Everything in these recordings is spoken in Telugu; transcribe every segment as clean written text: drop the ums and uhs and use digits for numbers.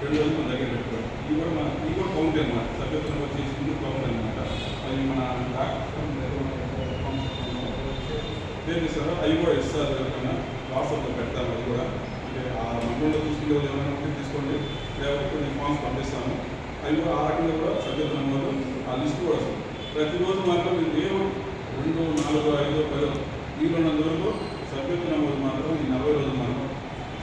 2 రోజులు మన దగ్గర పెట్టుకోవాలి. ఇది కూడా కౌంట్ అనమాట. సభ్యత్వం వచ్చేసి కౌంట్ అనమాట. అది మన ఇస్తారు, అవి కూడా ఇస్తారు. ఎవరికైనా వాట్సాప్లో పెడతాను. అది కూడా అంటే ఆ మండలంలో తీసుకునే వాళ్ళు ఏమైనా ఉంటే తీసుకోండి, లేకపోతే నేను ఫామ్స్ పంపిస్తాను. అవి కూడా ఆ రకంగా కూడా సభ్యత్వ నమోదు ఆ లిస్ట్ కూడా వస్తుంది. ప్రతిరోజు మాత్రం మీరు ఏమో 2, 4, 5, 10 ఈ 200 రోజులు సభ్యత్వ నమోదు మాత్రం ఈ 40 రోజులు మాత్రం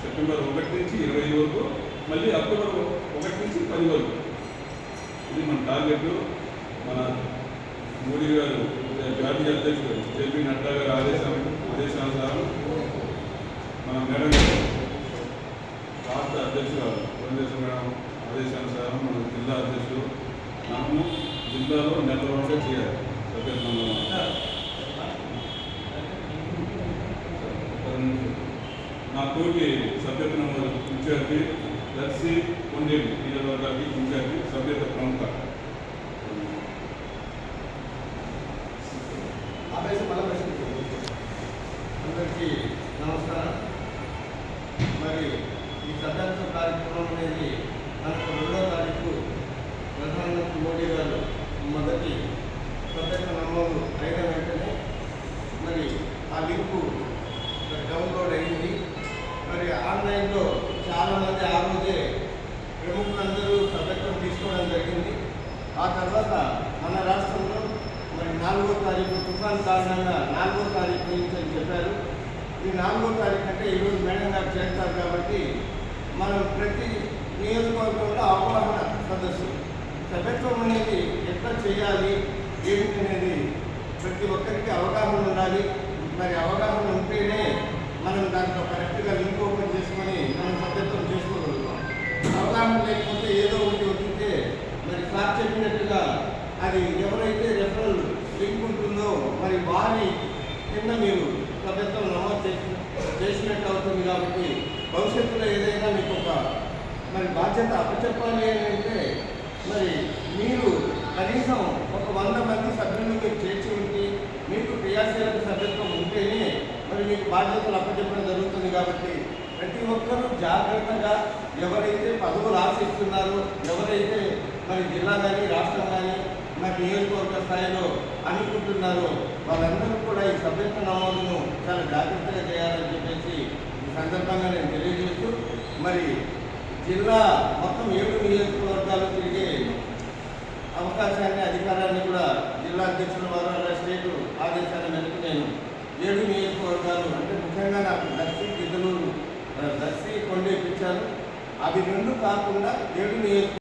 సెప్టెంబర్ 1 నుంచి 20 వరకు, మళ్ళీ అక్టోబర్ 1 నుంచి 10 వరకు. ఇది మన టార్గెట్. మన మోడీ గారు జాతీయ అధ్యక్షుడు జేపీ నడ్డా గారు ఆదేశానుసారం మన మేడం రాష్ట్ర అధ్యక్షురాలు పురంధేశ్వరి మేడం ఆదేశానుసారం మన జిల్లా అధ్యక్షుడు మనము జిల్లాలో నెలవారీగా చేయాలి సభ్యత్వం. నా తోటి సభ్యత్వ నమోదు ఇన్ఛార్జి దర్శి కొండేవి నియోజకవర్గానికి ఇన్ఛార్జి సభ్యత్వ ప్రముఖ అందరికీ నమస్కారం. మరి ఈ సభ్యత్వ కార్యక్రమం అనేది మనకు 2వ తారీఖు ప్రధానమంత్రి మోడీ గారు మొదటి సభ్యత్వ నమోదు అయిన వెంటనే మరి ఆ లింకు డౌన్లోడ్ అయింది. మరి ఆన్లైన్లో చాలామంది ఆ రోజే ప్రముఖులందరూ సభ్యత్వం తీసుకోవడం జరిగింది. ఆ తర్వాత మన రాష్ట్రంలో మరి 4వ తారీఖు తుఫాన్ కారణంగా 4వ తారీఖు నుంచి అని చెప్పారు. ఈ 4వ తారీఖు అంటే ఈరోజు మేడం గారు చేస్తారు కాబట్టి మనం ప్రతి నియోజకవర్గంలో అవగాహన సదస్సు సభ్యత్వం అనేది ఎట్లా చేయాలి ఏమిటి అనేది ప్రతి ఒక్కరికి అవగాహన ఉండాలి. మరి అవగాహన ఉంటేనే మనం దాంట్లో కరెక్ట్గా లింక్ ఓపెన్ చేసుకొని మనం సభ్యత్వం చేసుకోగలుగుతాం. అవగాహన లేకపోతే ఏదో ఒకటి వచ్చితే మరి సార్ చెప్పినట్టుగా అది ఎవరైతే రెఫరల్ లింక్ ఉంటుందో మరి వారి కింద మీరు సభ్యత్వం నమోదు చేసినట్టు అవుతుంది. కాబట్టి భవిష్యత్తులో ఏదైనా మీకు ఒక మరి బాధ్యత అప్పచెప్పాలి అని అంటే మరి మీరు కనీసం ఒక 100 మంది సభ్యులను మీరు చేర్చి ఉంటే మీకు క్రియాశీలక సభ్యత్వం ఉంటేనే మరి మీకు బాధ్యతలు అప్పచెప్పడం జరుగుతుంది. కాబట్టి ప్రతి ఒక్కరూ జాగ్రత్తగా ఎవరైతే పదవులు ఆశిస్తున్నారో, ఎవరైతే మరి జిల్లా కానీ రాష్ట్రం కానీ మరి నియోజకవర్గ స్థాయిలో అనుకుంటున్నారో వాళ్ళందరూ కూడా ఈ సభ్యత్వ నమోదును చాలా జాగ్రత్తగా చేయాలని చెప్పేసి ఈ సందర్భంగా నేను తెలియజేస్తూ మరి జిల్లా మొత్తం 7 నియోజకవర్గాలు తిరిగే అవకాశాన్ని అధికారాన్ని కూడా జిల్లా అధ్యక్షుల వారు అలా స్టేటు ఆదేశాల మేరకు నేను 7 నియోజకవర్గాలు అంటే ముఖ్యంగా నాకు దర్శి గిద్దలూరు దర్శి కొండేపించారు. అవి 2 కాకుండా 7 నియోజకవర్గాలు